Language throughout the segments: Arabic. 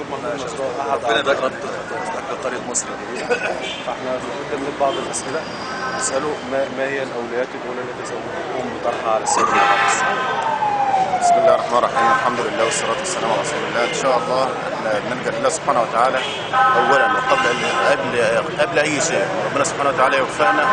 دكتور محمود نصار احد ربنا يبارك رد قرية مصر. فاحنا بنكمل بعض الاسئله نساله ما هي الاولويات الاولى التي سنقوم بطرحها على السيد المحافظ؟ بسم الله الرحمن الرحيم، الحمد لله والصلاة والسلام على رسول الله. إن شاء الله احنا بنلجأ لله سبحانه وتعالى أولا قبل أي شيء، ربنا سبحانه وتعالى يوفقنا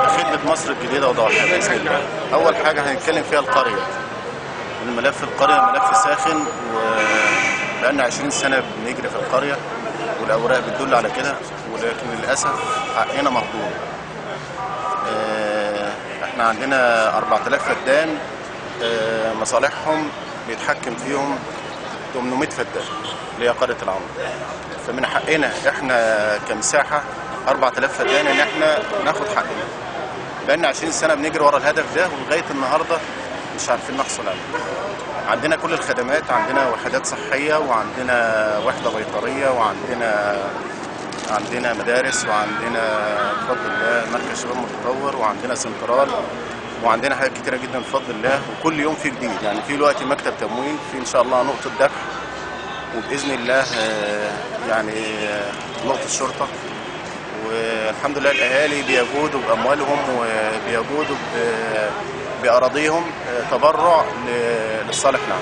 لخدمة مصر الجديدة وضوابطها بإذن الله. أول حاجة هنتكلم فيها القرية. الملف القرية ملف ساخن، وبقالنا 20 سنة بنجري في القرية والأوراق بتدل على كده، ولكن للأسف حقنا مهضوم. احنا عندنا 4000 فدان، مصالحهم بيتحكم فيهم 800 فدان اللي هي قرية العمر. فمن حقنا احنا كمساحة 4000 فدان ان احنا ناخد حقنا. بقالنا 20 سنة بنجري ورا الهدف ده، ولغاية النهاردة مش عارفين نحصل عليه. عندنا كل الخدمات، عندنا وحدات صحية، وعندنا وحدة بيطرية، وعندنا مدارس، وعندنا بفضل الله مركز شباب متطور، وعندنا سنترال، وعندنا حاجات كتيرة جدا بفضل الله. وكل يوم في جديد، يعني في دلوقتي مكتب تموين، في ان شاء الله نقطة ذبح، وبإذن الله يعني نقطة شرطة. والحمد لله الأهالي بيجودوا بأموالهم وبيجودوا بأراضيهم تبرع للصالح العام.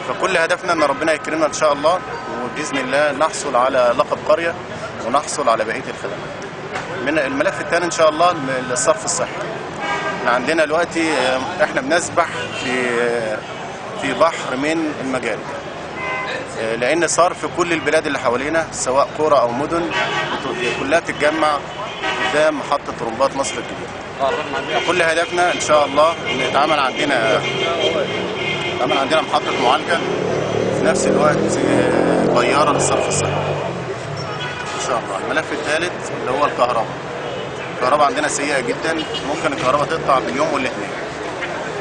فكل هدفنا ان ربنا يكرمنا ان شاء الله، وبإذن الله نحصل على لقب قرية ونحصل على بقية الخدمات. من الملف الثاني ان شاء الله الصرف الصحي. احنا عندنا دلوقتي احنا بنسبح في بحر من المجاري، لان صار في كل البلاد اللي حوالينا سواء قرى او مدن كلها تتجمع قدام محطة طرمبات مصر الجديدة. كل هدفنا ان شاء الله ان يتعمل عندنا محطة معالجة، في نفس الوقت طيارة للصرف الصحي ان شاء الله. الملف الثالث اللي هو الكهرباء. الكهرباء عندنا سيئة جدا، ممكن الكهرباء تقطع باليوم والاثنين.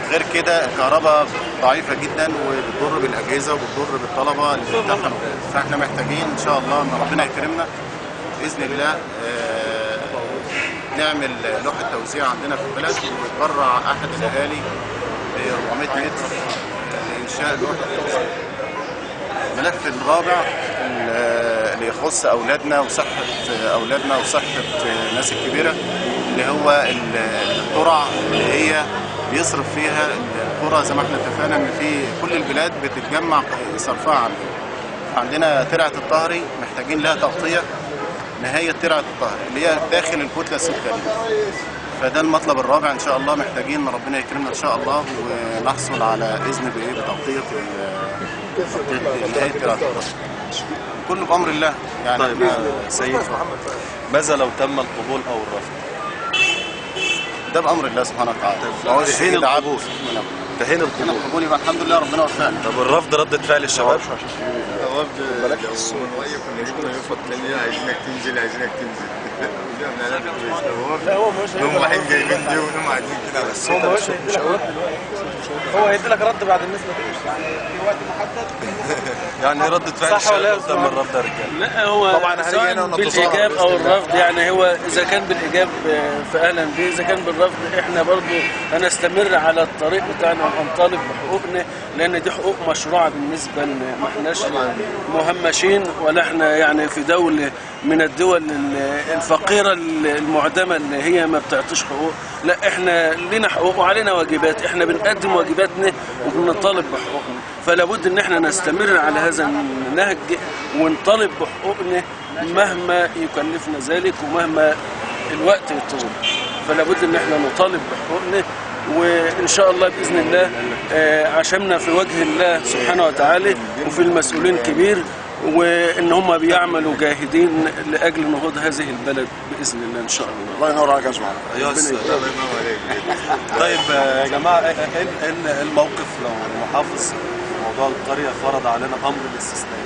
غير كده الكهرباء ضعيفة جدا، وبتضر بالأجهزة وبتضر بالطلبة اللي بيمتحنوا. فاحنا محتاجين ان شاء الله ان ربنا يكرمنا بإذن الله نعمل لوحة توزيع عندنا في البلد، ويتبرع أحد الأهالي ب 400 متر لإنشاء لوحة توزيع. الملف الرابع اللي يخص أولادنا وصحة أولادنا وصحة الناس الكبيرة، اللي هو القرى اللي هي بيصرف فيها القرى. زي ما احنا اتفقنا ان في كل البلاد بتتجمع صرفها عندنا ترعة الطهري، محتاجين لها تغطية نهاية ترعة الطهري اللي هي داخل الكتلة السكانية. فده المطلب الرابع ان شاء الله، محتاجين ربنا يكرمنا ان شاء الله ونحصل على اذن بتغطية نهاية ترعة الطهري. كله بأمر الله يعني. طيب سيد، ماذا لو تم القبول او الرفض؟ ده بأمر الله سبحانه وتعالى. في حين القبول القبول يبقى الحمد لله ربنا وفقنا. طب الرفض ردة فعل الشباب؟ الرفض لو شوية كنا جبنا يفض تانية، عايزينك تنزل عايزينك تنزل. لا هو مش هم رايحين جايبين دي ونهم قاعدين كده بس. هو مش هو هيدي لك رد بعد النسبة دي، يعني في وقت محدد. يعني ردة فعل الشباب تم الرفض يا رجال؟ لا هو طبعا سواء بالايجاب او الرفض، يعني هو اذا كان بالايجاب فاهلا به، اذا كان بالرفض احنا برضو هنستمر على الطريق بتاعنا وهنطالب بحقوقنا، لان دي حقوق مشروعه بالنسبه لنا، ما احناش مهمشين ولا احنا يعني في دوله من الدول الفقيره المعدمه اللي هي ما بتعطيش حقوق. لا احنا لنا حقوق وعلينا واجبات، احنا بنقدم واجباتنا وبنطالب بحقوقنا، فلا بد ان احنا نستمر على هذا النهج ونطالب بحقوقنا مهما يكلفنا ذلك ومهما الوقت يطول. فلا بد ان احنا نطالب بحقوقنا، وان شاء الله باذن الله عشمنا في وجه الله سبحانه وتعالى وفي المسؤولين كبير، وان هم بيعملوا جاهدين لاجل نهوض هذه البلد باذن الله ان شاء الله. الله ينور عليك يا جماعه. طيب يا جماعه، ايه الموقف لو المحافظ في موضوع القريه فرض علينا امر الاستثناء؟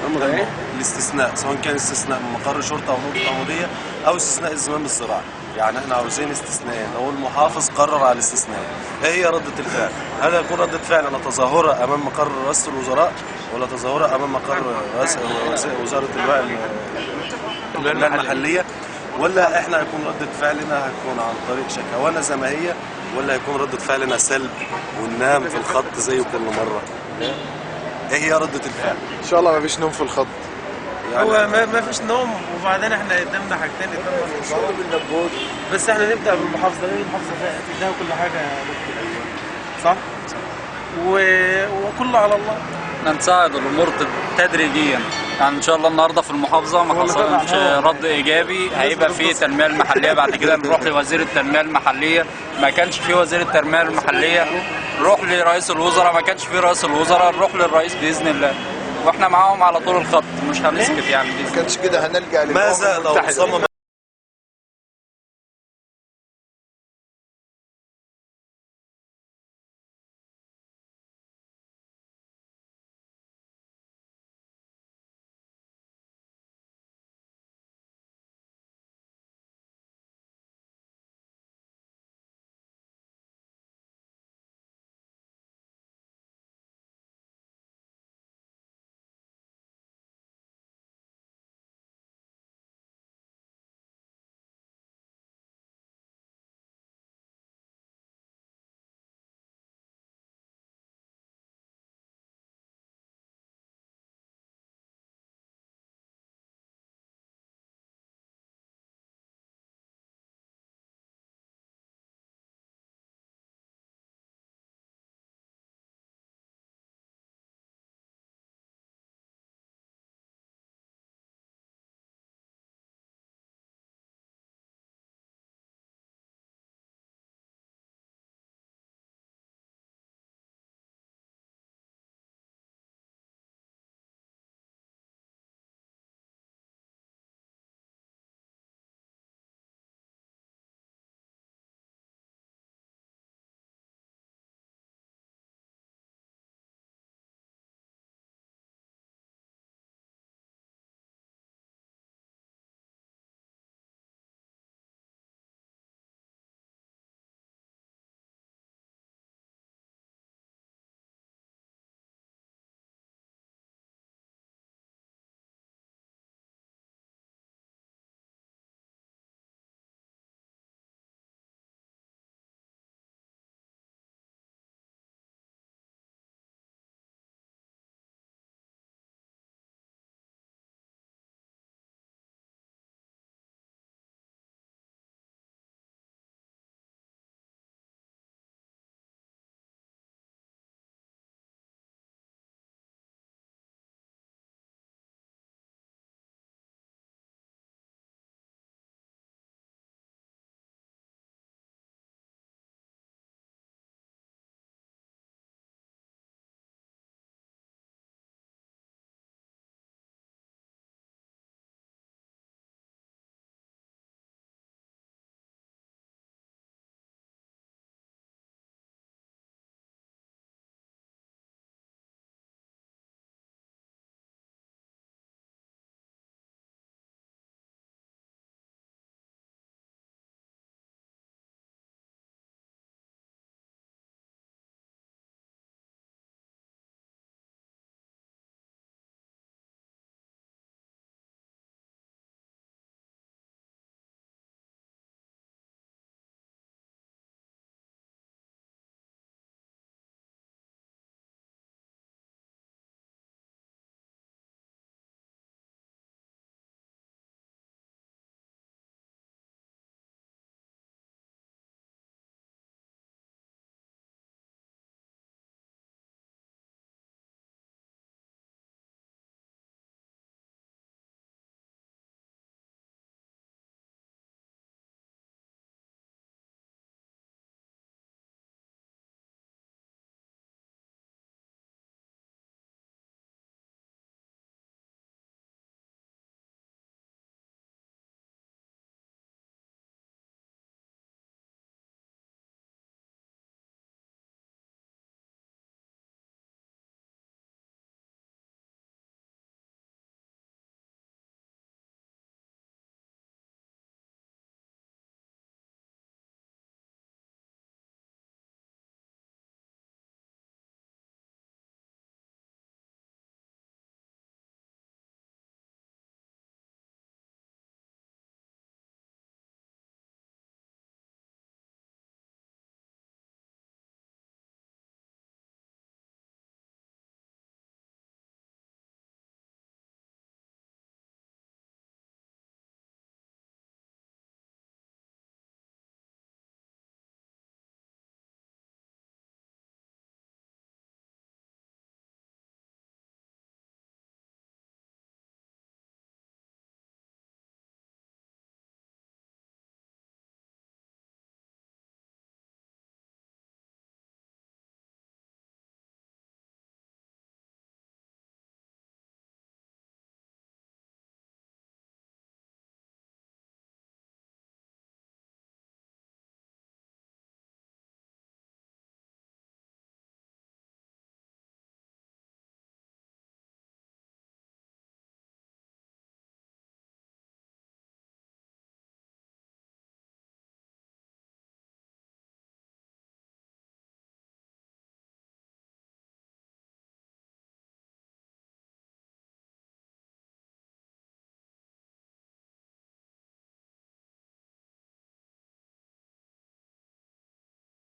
امر ايه؟ الاستثناء، سواء كان استثناء من مقر شرطه او نقطه عموديه او استثناء الزمام الزراعي. يعني احنا عاوزين استثناء، لو المحافظ قرر على الاستثناء ايه هي ردة الفعل؟ هل يكون ردة فعل انا تظاهرة امام مقر رئاسة الوزراء، ولا تظاهرة امام مقر وزارة البنى المحلية، ولا احنا هيكون ردة فعلنا هيكون عن طريق شكاوانا زمهية، ولا هيكون ردة فعلنا سلب وننام في الخط زي كل مرة؟ ايه هي ردة الفعل؟ ان شاء الله ما فيش نوم في الخط. هو ما فيش نوم، وبعدين احنا قدامنا حاجتين قدامنا الفرصة. بس احنا نبدا بالمحافظه لان المحافظه فيها كل حاجه صح؟ وكله على الله. نساعد الامور تدريجيا، يعني ان شاء الله النهارده في المحافظه ما حصلش رد ايجابي، هيبقى في التنميه المحليه، بعد كده نروح لوزير التنميه المحليه، ما كانش في وزير التنميه المحليه نروح لرئيس الوزراء، ما كانش في رئيس الوزراء نروح للرئيس باذن الله، واحنا معاهم على طول الخط مش هنسكت يعني. ما كانش كده هنلجأ ماذا لو صمم